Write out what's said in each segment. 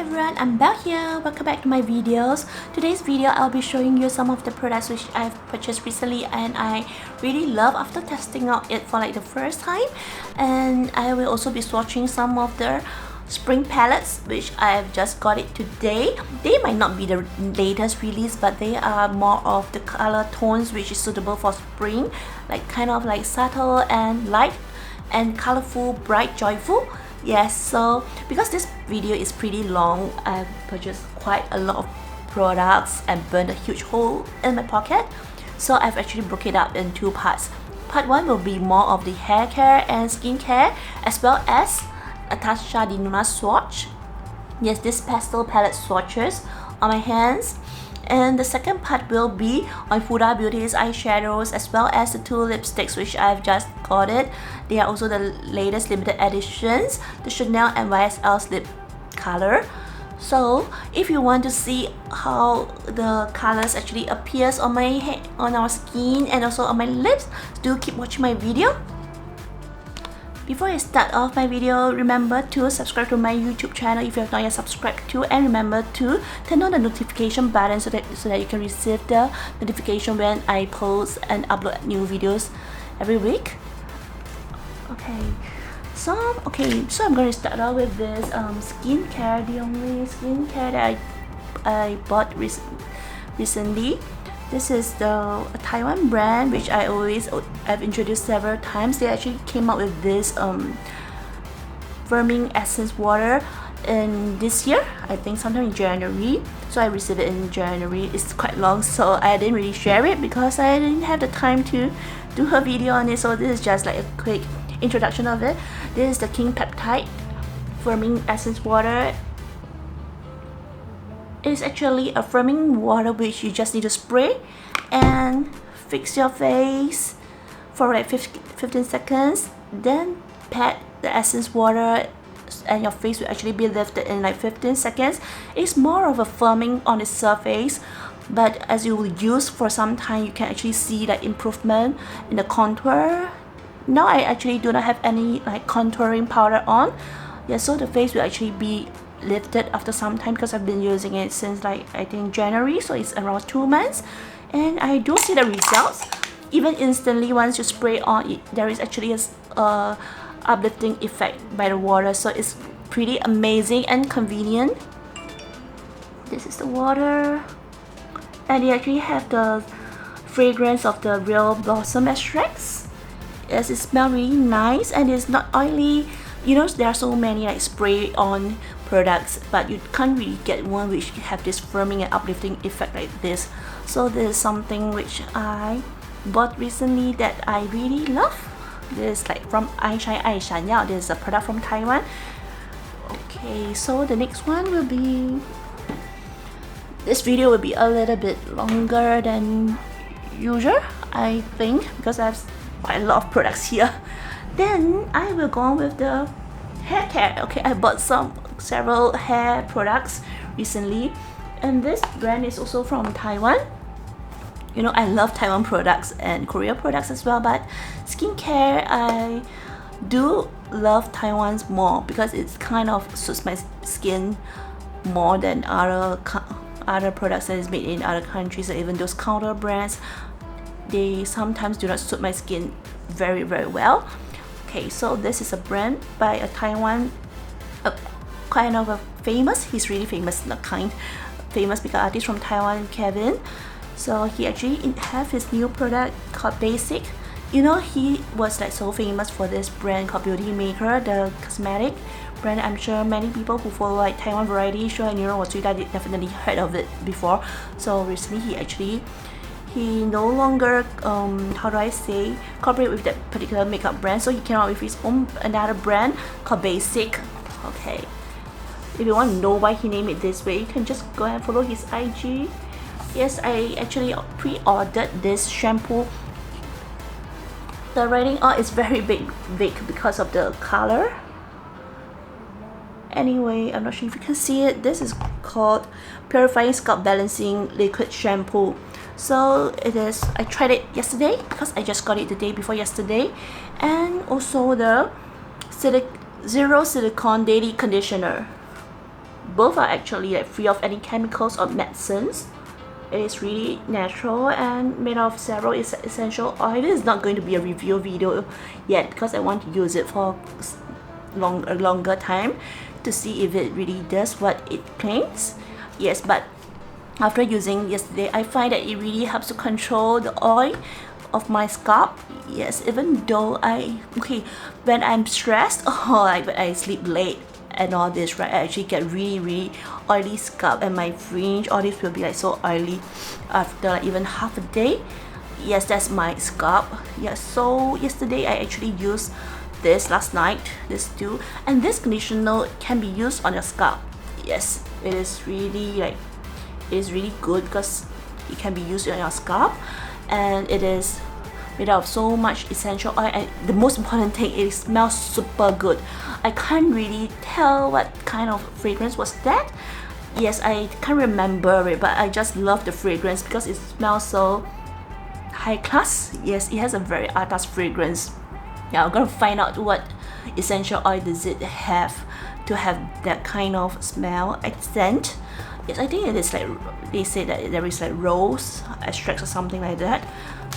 everyone, I'm Belle here. Welcome back to my videos. Today's video I'll be showing you some of the products which I've purchased recently and I really love after testing out it for like the first time. And I will also be swatching some of the spring palettes which I've just got it today. They might not be the latest release, but they are more of the color tones which is suitable for spring, like kind of like subtle and light and colorful, bright, joyful. Yes, so because this video is pretty long, I've purchased quite a lot of products and burned a huge hole in my pocket. So I've actually broke it up in two parts. Part 1 will be more of the hair care and skin care, as well as Natasha Denona swatch. Yes, this pastel palette swatches on my hands. And the second part will be on Huda Beauty's eyeshadows, as well as the two lipsticks which I've just got it. They are also the latest limited editions, the Chanel and YSL's lip color. So if you want to see how the colors actually appears on my on our skin and also on my lips, do keep watching my video. Before I start off my video, remember to subscribe to my YouTube channel if you have not yet subscribed to, and remember to turn on the notification button so that you can receive the notification when I post and upload new videos every week. So I'm going to start off with this skincare. The only skincare that I bought recently. This is the Taiwan brand which I've introduced several times. They actually came out with this firming essence water in this year, I think sometime in January. So I received it in January. It's quite long, so I didn't really share it because I didn't have the time to do a video on it. So this is just like a quick introduction of it. This is the KingPeptide firming essence water. It's actually a firming water which you just need to spray and fix your face for like 15 seconds, then pat the essence water and your face will actually be lifted in like 15 seconds. It's more of a firming on the surface, but as you will use for some time, you can actually see like improvement in the contour. Now I actually do not have any like contouring powder on. Yeah, so the face will actually be lifted after some time because I've been using it since like I think January, so it's around 2 months, and I do see the results even instantly. Once you spray on it, there is actually a uplifting effect by the water, so it's pretty amazing and convenient. This is the water, and they actually have the fragrance of the real blossom extracts. Yes, it smells really nice and it's not oily. You know, there are so many like spray on products, but you can't really get one which have this firming and uplifting effect like this. So this is something which I bought recently that I really love. This is like from iShine. Yeah, this is a product from Taiwan. Okay, so the next one will be, this video will be a little bit longer than usual, I think, because I have quite a lot of products here. Then I will go on with the hair care. Okay, I bought several hair products recently, and this brand is also from Taiwan. You know, I love Taiwan products and Korea products as well, but skincare I do love Taiwan's more because it's kind of suits my skin more than other products that is made in other countries. Or even those counter brands, they sometimes do not suit my skin very well. Okay, so this is a brand by a Taiwan, kind of a famous, he's really famous, not kind, famous makeup artist from Taiwan, Kevin. So he actually have his new product called BasiiK. You know, he was like so famous for this brand called Beauty Maker, the cosmetic brand. I'm sure many people who follow like Taiwan variety show and definitely heard of it before. So recently he no longer how do I say, cooperate with that particular makeup brand, so he came out with his own another brand called BasiiK. Okay, if you want to know why he named it this way, you can just go and follow his IG. Yes, I actually pre-ordered this shampoo. The writing on is very big because of the color. Anyway, I'm not sure if you can see it. This is called Purify Scalp Balancing Liquid Shampoo. So it is, I tried it yesterday because I just got it the day before yesterday, and also the Zero Silicone Daily Conditioner. both are actually like free of any chemicals or medicines. It is really natural and made of several essential oil. This is not going to be a review video yet because I want to use it for a longer time to see if it really does what it claims. Yes, but after using yesterday, I find that it really helps to control the oil of my scalp. Yes, even though when I'm stressed or like when I sleep late and all this, right, I actually get really oily scalp, and my fringe, all this will be like so oily after like even half a day. Yes, that's my scalp. Yes, so yesterday I actually used this last night, this too, and this conditioner can be used on your scalp. Yes, it is really good because it can be used on your scalp, and it is made out of so much essential oil, and the most important thing, it smells super good. I can't really tell what kind of fragrance was that. Yes, I can't remember it, but I just love the fragrance because it smells so high class. Yes, it has a very atas fragrance. Yeah, I'm gonna find out what essential oil does it have to have that kind of smell accent. Yes, I think it is like, they say that there is like rose extracts or something like that.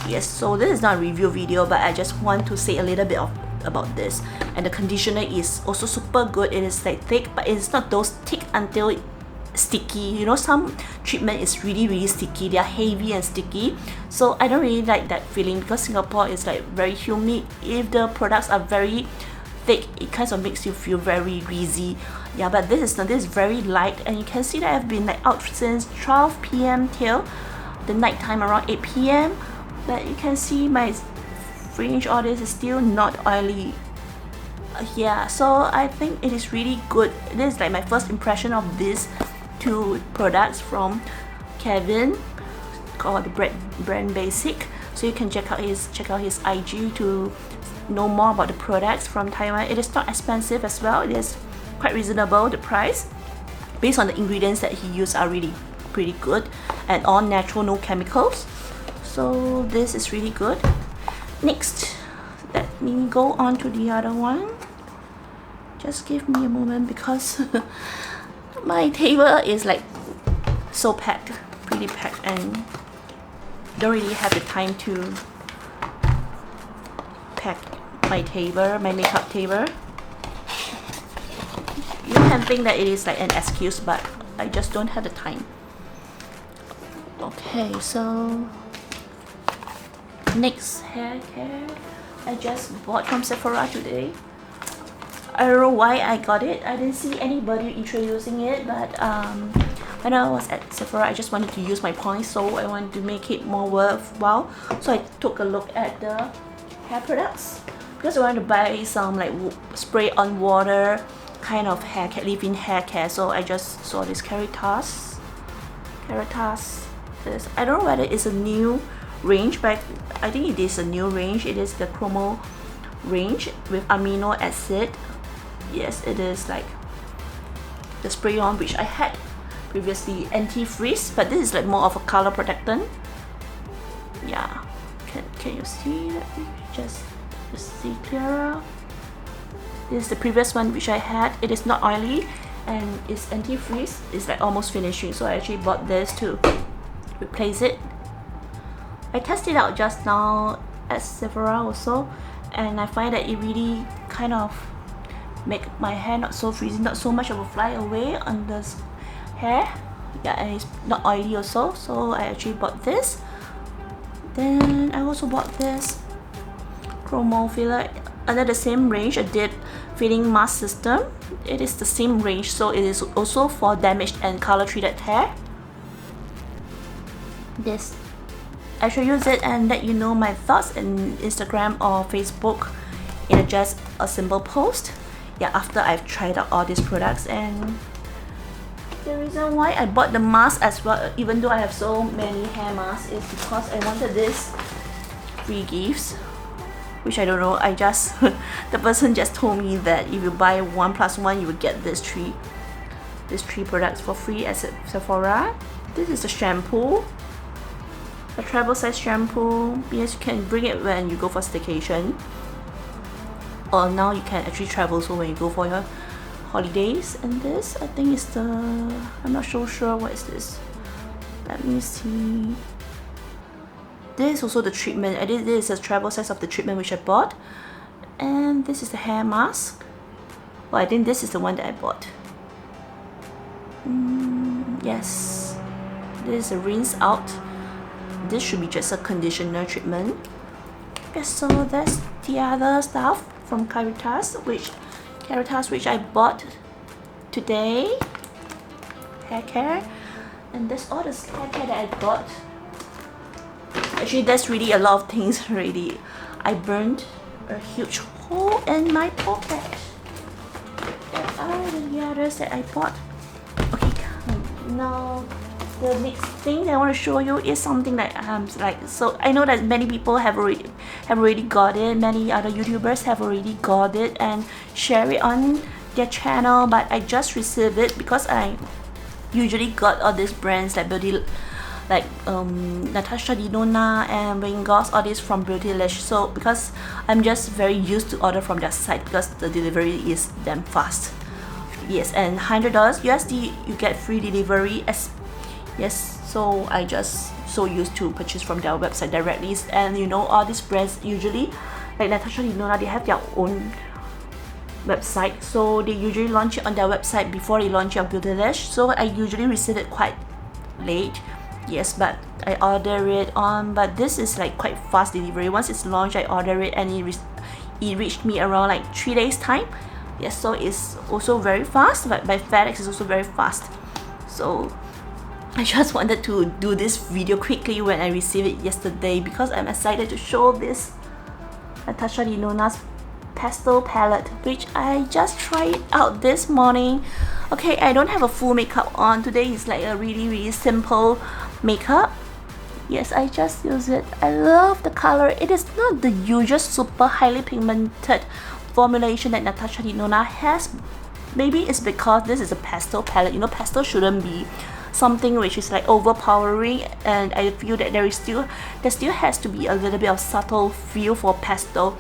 Yes, so this is not a review video, but I just want to say a little bit about this. And the conditioner is also super good. It is like thick, but it's not those thick until sticky. You know, some treatment is really sticky. They are heavy and sticky, so I don't really like that feeling because Singapore is like very humid. If the products are very thick, it kind of makes you feel very greasy. Yeah, but this is not. This is very light, and you can see that I've been like out since 12 p.m. till the night time around 8 p.m. But you can see my fringe, all this is still not oily. Yeah, so I think it is really good. This is like my first impression of these two products from Kevin, called the brand BasiiK. So you can check out his IG to know more about the products from Taiwan. It is not expensive as well. It is quite reasonable, the price, based on the ingredients that he used are really pretty good and all natural, no chemicals. So this is really good. Next, let me go on to the other one. Just give me a moment because my table is like so packed, pretty packed, and don't really have the time to pack my table, my makeup table. You can think that it is like an excuse, but I just don't have the time. Okay, so next, hair care. I just bought from Sephora today. I don't know why I got it. I didn't see anybody introducing it, but when I was at Sephora, I just wanted to use my points, so I wanted to make it more worthwhile. So I took a look at the hair products because I wanted to buy some like spray on water kind of hair care, leave-in hair care. So I just saw this Kerastase. This, I don't know whether it's a new range, but I think it is a new range. It is the Chroma range with amino acid. Yes, it is like the spray on which I had previously, anti-freeze, but this is like more of a color protectant. Yeah, can you see? Let me just see clearer. This is the previous one which I had. It is not oily and it's anti-freeze. It's like almost finishing, so I actually bought this to replace it. I tested it out just now at Sephora also, and I find that it really kind of make my hair not so frizzy, not so much of a fly away on the hair. Yeah, and it's not oily also, so I actually bought this. Then I also bought this Chroma filler under the same range, a deep filling mask system. It is the same range, so it is also for damaged and color treated hair. This, I shall use it and let you know my thoughts in Instagram or Facebook in just a simple post. Yeah, after I've tried out all these products. And the reason why I bought the mask as well, even though I have so many hair masks, is because I wanted this free gifts, which I don't know, I just the person just told me that if you buy 1+1 you will get these three products for free at Sephora. This is a shampoo, a travel size shampoo. Yes, you can bring it when you go for staycation, or now you can actually travel, so when you go for your holidays. And this, I think is the, I'm not so sure what is this. Let me see. This is also the treatment. This is a travel size of the treatment which I bought. And this is the hair mask. Well, I think this is the one that I bought. Yes. This is a rinse out. This should be just a conditioner treatment. Okay, so that's the other stuff from Kerastase, which I bought today. Hair care. And that's all the hair care that I bought. Actually, that's really a lot of things already. I burned a huge hole in my pocket. There are the others that I bought. Okay, now the next thing that I want to show you is something that so I know that many people have already got it. Many other YouTubers have already got it and share it on their channel, but I just received it because I usually got all these brands like Natasha Denona and Wingos, all these from Beautylish. So because I'm just very used to order from their site because the delivery is damn fast. Yes, and $100 USD you get free delivery. Yes, so I just so used to purchase from their website directly. And you know, all these brands usually, like Natasha Denona, they have their own website, so they usually launch it on their website before they launch it on Beautylish. So I usually receive it quite late. Yes, but I order it on, but this is like quite fast delivery. Once it's launched, I order it and it reached me around like 3 days time. Yes, so it's also very fast, but by FedEx is also very fast. So I just wanted to do this video quickly when I received it yesterday because I'm excited to show this Natasha Denona's Pastel Palette, which I just tried out this morning. Okay, I don't have a full makeup on. Today is like a really simple makeup. Yes, I just use it. I love the color. It is not the usual super highly pigmented formulation that Natasha Denona has. Maybe it's because this is a pastel palette. You know, pastel shouldn't be something which is like overpowering, and I feel that there still has to be a little bit of subtle feel for pastel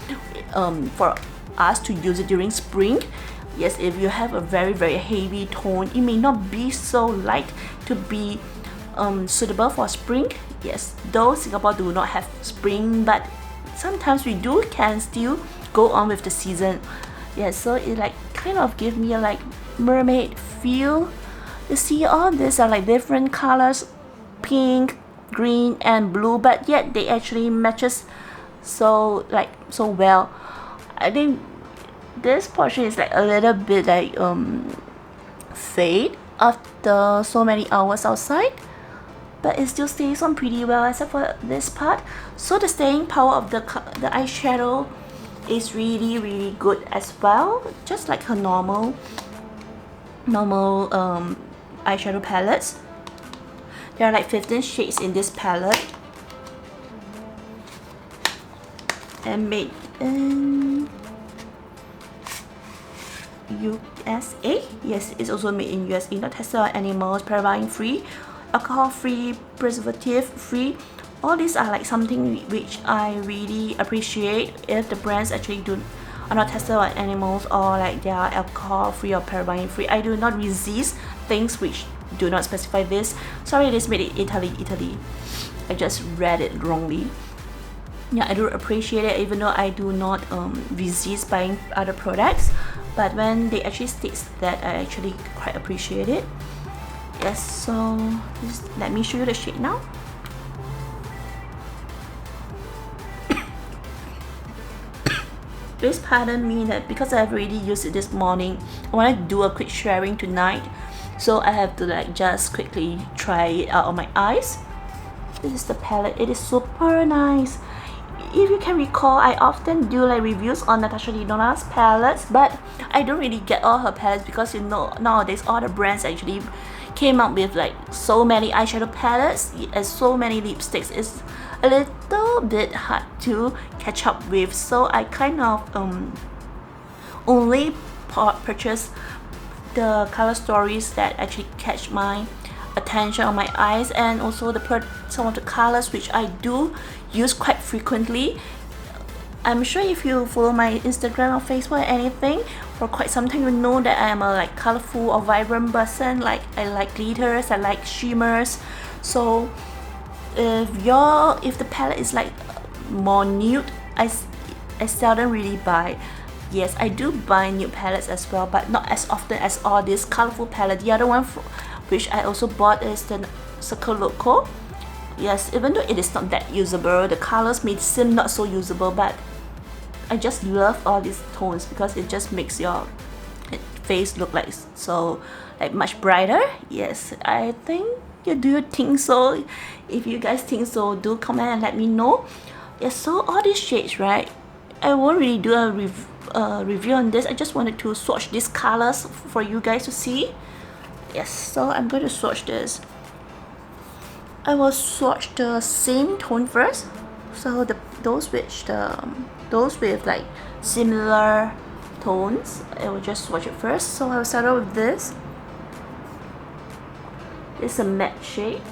for us to use it during spring. Yes, if you have a very heavy tone, it may not be so light to be suitable for spring. Yes, though Singapore do not have spring, but sometimes we can still go on with the season. Yes, so it like kind of give me a like mermaid feel. You see, all these are like different colors, pink, green and blue, but yet they actually matches so well. I think this portion is like a little bit like fade after so many hours outside, but it still stays on pretty well except for this part. So the staying power of the eyeshadow is really good as well, just like her normal eyeshadow palettes. There are like 15 shades in this palette and made in USA. Yes, it's also made in USA, not tested on animals, paraben free, alcohol free, preservative free. All these are like something which I really appreciate if the brands actually are not tested on animals, or like they are alcohol free or paraben free. I do not resist things which do not specify this. Sorry, it is made in Italy. I just read it wrongly. Yeah, I do appreciate it, even though I do not resist buying other products, but when they actually state that, I actually quite appreciate it. Yes, so just let me show you the shade now. Please pardon me that because I've already used it this morning, I want to do a quick sharing tonight, so I have to like just quickly try it out on my eyes. This is the palette. It is super nice. If you can recall, I often do like reviews on Natasha Denona's palettes, but I don't really get all her palettes because you know nowadays all the brands actually came up with like so many eyeshadow palettes and so many lipsticks. It's a little bit hard to catch up with, so I kind of only purchase the color stories that actually catch my attention on my eyes, and also some of the colors which I do use quite frequently. I'm sure if you follow my Instagram or Facebook or anything for quite some time, you know that I am a like colorful or vibrant person. Like I like glitters, I like shimmers. So if the palette is like more nude, I seldom really buy. Yes, I do buy nude palettes as well, but not as often as all this colorful palette. The other one which I also bought is the Circle Loco. Yes, even though it is not that usable, the colors may seem not so usable, but I just love all these tones because it just makes your face look like so like much brighter. Yes, I think you think so. If you guys think so, do comment and let me know. Yes, so all these shades, right? I won't really do a review on this. I just wanted to swatch these colors for you guys to see. Yes, so I'm going to swatch this. I will swatch the same tone first. So those with like similar tones, I will just swatch it first. So I'll start out with this. It's a matte shade.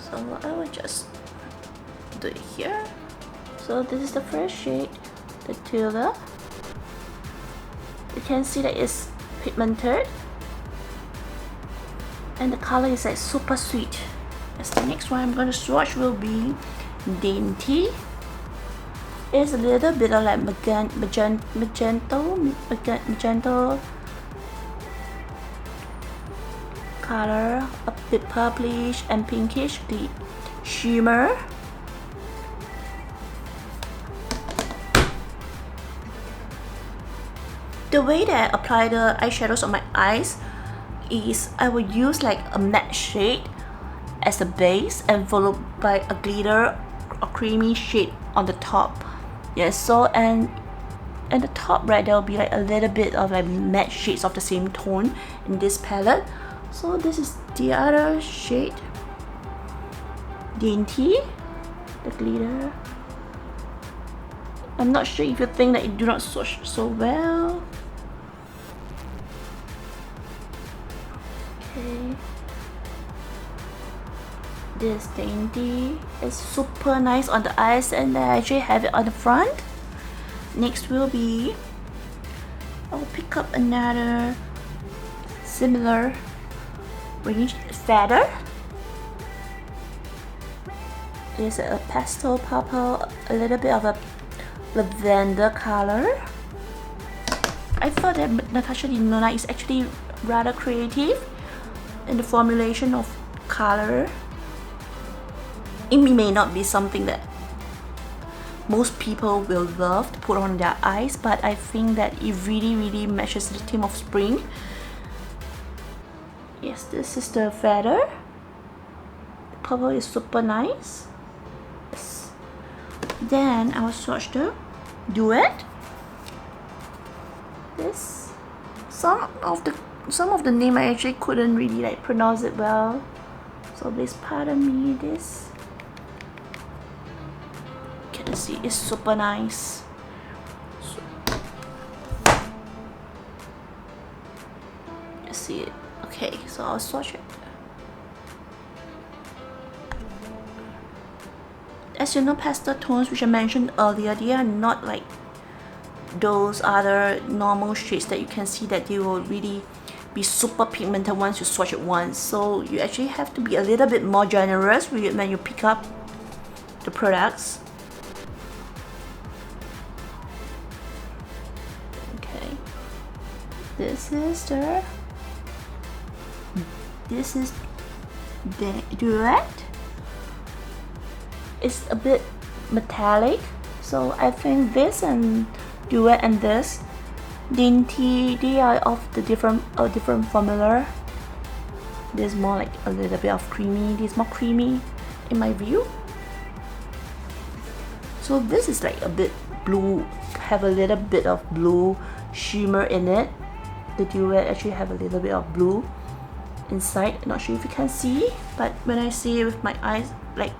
So I will just do it here. So this is the first shade, the Tulip. You can see that it's pigmented and the color is like super sweet. As the next one I'm going to swatch will be Dainty. It's a little bit of like magenta color, a bit purplish and pinkish, the shimmer. The way that I apply the eyeshadows on my eyes is I will use like a matte shade as a base and followed by a glitter or creamy shade on the top. Yes, so and at the top right there will be like a little bit of like matte shades of the same tone in this palette. So this is the other shade, Dainty, the glitter. I'm not sure if you think that it do not swatch so well. Okay. This Dainty is super nice on the eyes and I actually have it on the front. Next will be, I'll pick up another similar range, Feather. It's a pastel purple, a little bit of a lavender color. I thought that Natasha Denona is actually rather creative in the formulation of color. It may not be something that most people will love to put on their eyes, but I think that it really matches the theme of spring. Yes, this is the Feather. The purple is super nice. Yes. Then I will swatch the Duet. This some of the name I actually couldn't really like pronounce it well, so please pardon me. This you can see it's super nice. You see it? Okay, so I'll swatch it. As you know, pastel tones which I mentioned earlier, they are not like those other normal shades that you can see that they will really be super pigmented once you swatch it once. So you actually have to be a little bit more generous when you pick up the products. Okay, this is the Duet. It's a bit metallic, so I think this and Duet and this Dainty, they are of the different formula. There's more like a little bit of creamy. This is more creamy in my view. So this is like a bit blue, have a little bit of blue shimmer in it. The Duet actually have a little bit of blue inside. Not sure if you can see, but when I see it with my eyes, like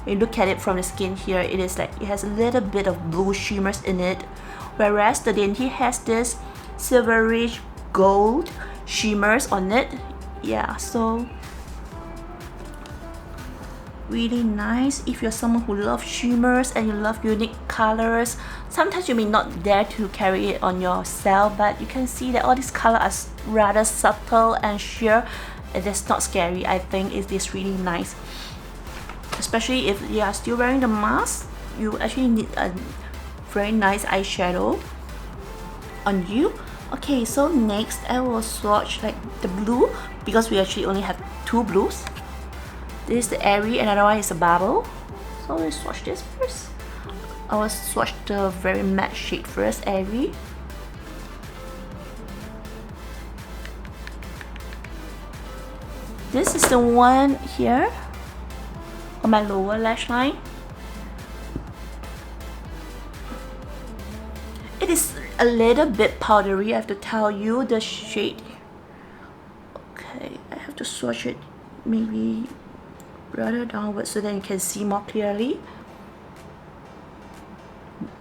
when you look at it from the skin here, it is like it has a little bit of blue shimmers in it, whereas the Dainty has this silverish gold shimmers on it. Yeah, so really nice if you're someone who loves shimmers and you love unique colors. Sometimes you may not dare to carry it on yourself, but you can see that all these colors are rather subtle and sheer. It is not scary. I think it is really nice, especially if you are still wearing the mask. You actually need a very nice eyeshadow on you. Okay, so next I will swatch like the blue, because we actually only have two blues. This is the airy, another one is a bubble. So let's swatch this first. I will swatch the very matte shade first, airy. This is the one here on my lower lash line. It is a little bit powdery, I have to tell you, the shade. Okay, I have to swatch it maybe rather downwards so that you can see more clearly.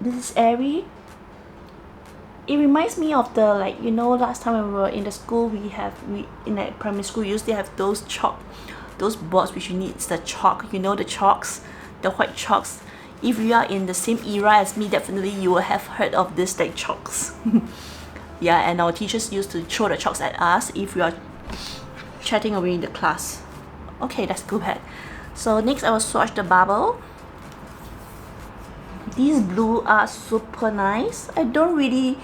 This is airy. It reminds me of the, like, you know, last time when we were in the school, we in like primary school used to have those boards which you need the chalk, you know, the chalks, the white chalks. If you are in the same era as me, definitely you will have heard of this, like, chalks. Yeah, and our teachers used to throw the chalks at us if we are chatting away in the class. Okay, let's go ahead. So next I will swatch the bubble. These blue are super nice. I don't really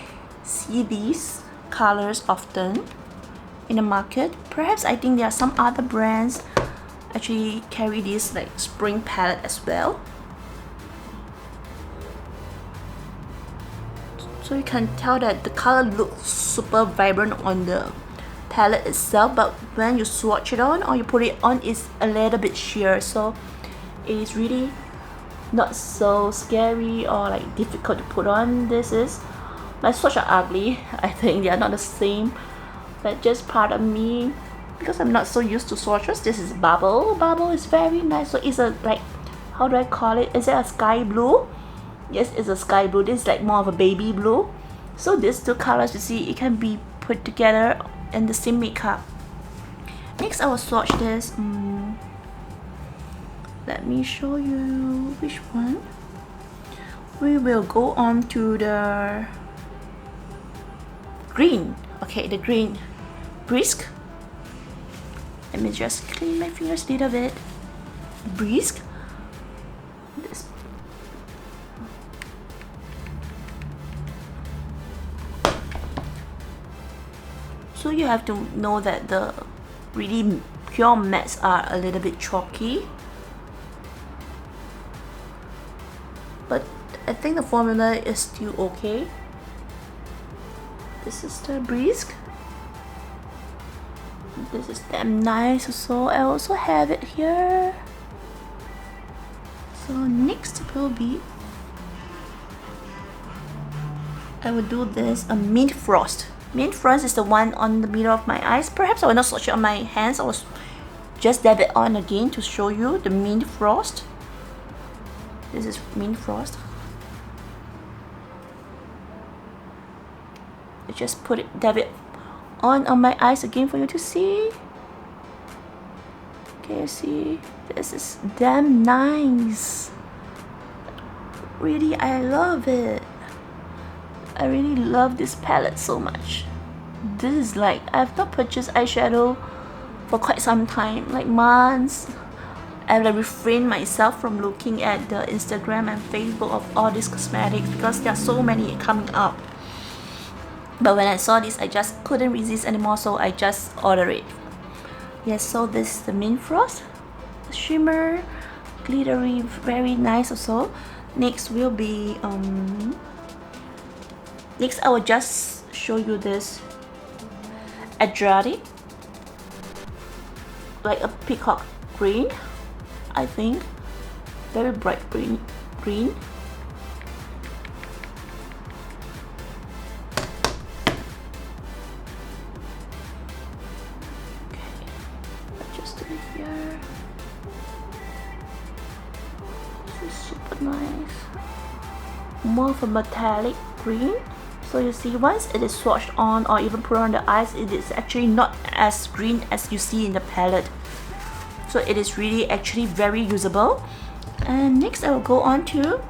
see these colors often in the market. Perhaps I think there are some other brands actually carry this like spring palette as well. So you can tell that the color looks super vibrant on the palette itself, but when you swatch it on or you put it on, it's a little bit sheer, so it is really not so scary or like difficult to put on. My swatch are ugly. I think they are not the same, but just part of me, because I'm not so used to swatches. This is bubble. Bubble is very nice. So it's a, like, how do I call it? Is it a sky blue? Yes, it's a sky blue. This is like more of a baby blue. So these two colors, you see, it can be put together in the same makeup. Next I will swatch this. Let me show you which one. We will go on to the green. Okay, the green. Brisk. Let me just clean my fingers a little bit. Brisk. This. So you have to know that the really pure mattes are a little bit chalky, but I think the formula is still okay. This is the Brisk. This is damn nice also. I also have it here. So next will be, I will do this, a Mint Frost. Mint Frost is the one on the middle of my eyes. Perhaps I will not swatch it on my hands. I will just dab it on again to show you the Mint Frost. This is Mint Frost. I just dab it on my eyes again for you to see. Okay, see, this is damn nice. Really, I love it. I really love this palette so much. This is like, I've not purchased eyeshadow for quite some time, like months. I've like refrained myself from looking at the Instagram and Facebook of all these cosmetics because there are so many coming up. But when I saw this, I just couldn't resist anymore, so I just ordered it. Yes, so this is the Mint Frost. The shimmer, glittery, very nice also. Next will be next I will just show you this Adriatic, like a peacock green, I think, very bright green. Okay, I'll just do it here. This is super nice. More of a metallic green, So you see, once it is swatched on or even put on the eyes, it is actually not as green as you see in the palette. So it is really actually very usable. And next I will go on to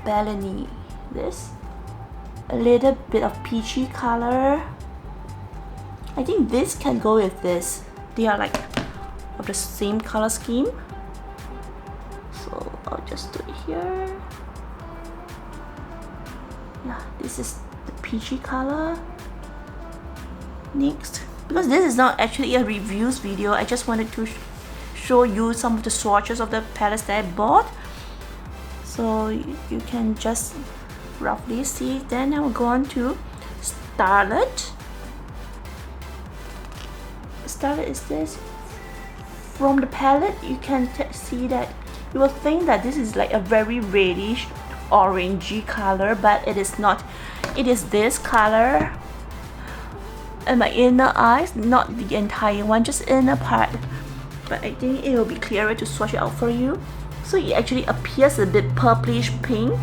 Belle. This a little bit of peachy color. I think this can go with this. They are like of the same color scheme. So I'll just do it here. Yeah, this is the peachy color. Next, because this is not actually a reviews video, I just wanted to show you some of the swatches of the palettes that I bought, so you can just roughly see. Then I will go on to Starlet. Starlet is this. From the palette, you can see that you will think that this is like a very reddish orangey color, but it is not. It is this color in my inner eyes, not the entire one, just inner part. But I think it will be clearer to swatch it out for you. So it actually appears a bit purplish pink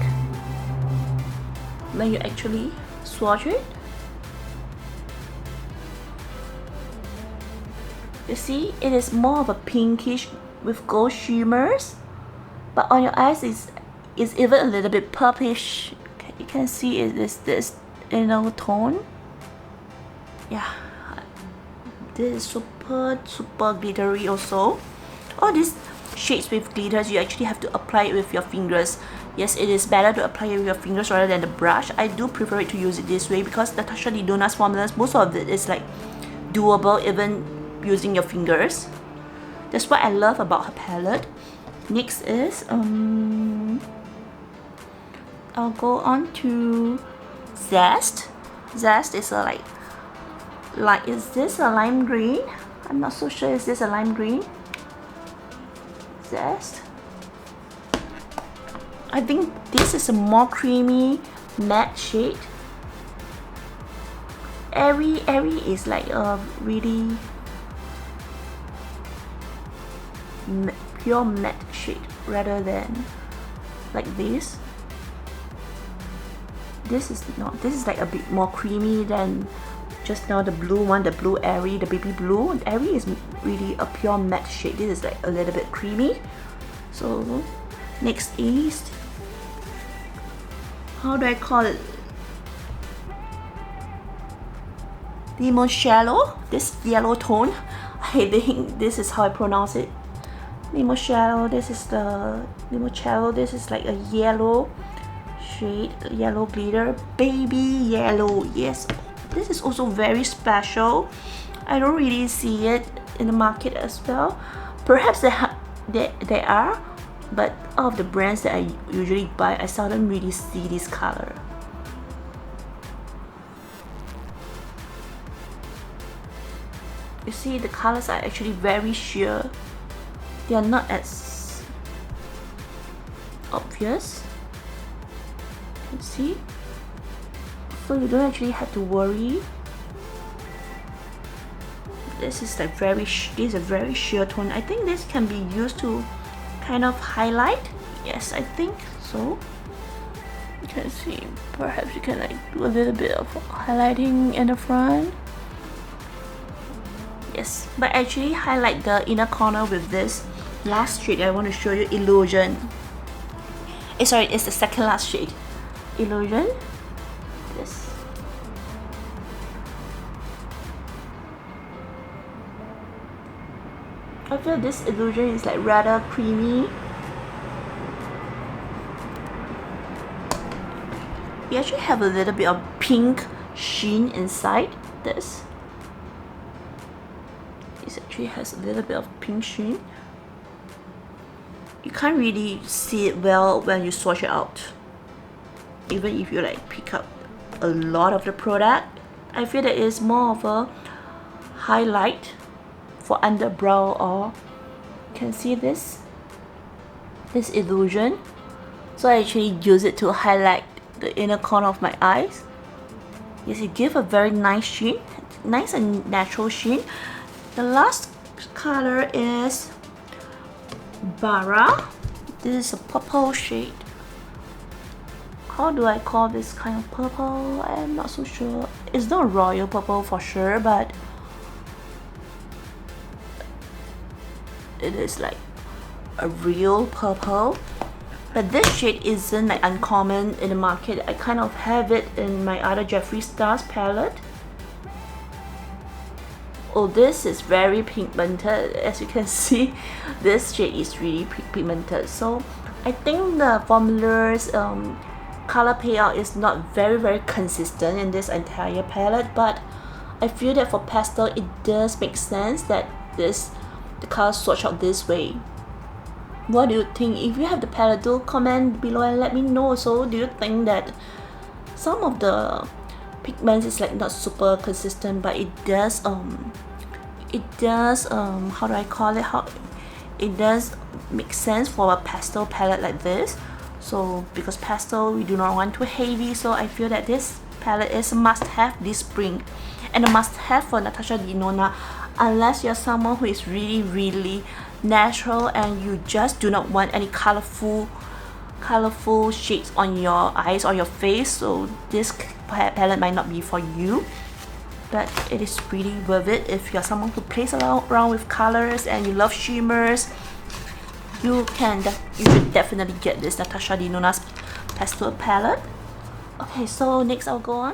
when you actually swatch it. You see, it is more of a pinkish with gold shimmers, but on your eyes is even a little bit purplish. Okay, you can see it is this inner tone. Yeah, this is super glittery also. All these shades with glitters, you actually have to apply it with your fingers. Yes, it is better to apply it with your fingers rather than the brush. I do prefer it to use it this way because Natasha Denona's formulas, most of it is like doable even using your fingers. That's what I love about her palette. Next is I'll go on to Zest. Zest is a like is this a lime green? I'm not so sure. Is this a lime green? Zest. I think this is a more creamy matte shade. Airy is like a really pure matte shade rather than like this. This is not. This is like a bit more creamy than just now the blue one, the blue Airy, the baby blue. Airy is really a pure matte shade. This is like a little bit creamy. So next is, how do I call it? Limoncello. This yellow tone. I think this is how I pronounce it. Limoncello. This is the limoncello. This is like a yellow shade, yellow glitter, baby yellow. Yes. This is also very special. I don't really see it in the market as well. Perhaps they are, but out of the brands that I usually buy, I seldom really see this color. You see, the colors are actually very sheer. They are not as obvious. You see? So you don't actually have to worry. This is like this is a very sheer tone. I think this can be used to kind of highlight. Yes, I think so. You can see, perhaps you can like do a little bit of highlighting in the front. Yes, but actually highlight the inner corner with this last shade I want to show you, Illusion. Sorry, it's the second last shade, Illusion. This. I feel this Illusion is like rather creamy. You actually have a little bit of pink sheen inside this. This actually has a little bit of pink sheen. You can't really see it well when you swatch it out. Even if you like pick up a lot of the product, I feel that it's more of a highlight for underbrow, or you can see this Illusion. So I actually use it to highlight the inner corner of my eyes. Yes, it gives a very nice sheen, nice and natural sheen. The last color is Bara. This is a purple shade. how do I call this kind of purple? I'm not so sure. It's not royal purple for sure, but it is like a real purple. But this shade isn't like uncommon in the market. I kind of have it in my other Jeffree Stars palette. Oh, this is very pigmented. As you can see, this shade is really pigmented. So I think the formula's color payout is not very consistent in this entire palette, but I feel that for pastel it does make sense that the color swatch out this way. What do you think? If you have the palette, do comment below and let me know. So do you think that some of the pigments is like not super consistent, but it does how do I call it, it does make sense for a pastel palette like this? So because pastel we do not want too heavy, so I feel that this palette is a must-have this spring, and a must-have for Natasha Denona, unless you're someone who is really natural and you just do not want any colorful shades on your eyes or your face. So this palette might not be for you, but it is really worth it if you're someone who plays around with colors and you love shimmers. You should definitely get this Natasha Denona's Pastel Palette. Okay, so next I'll go on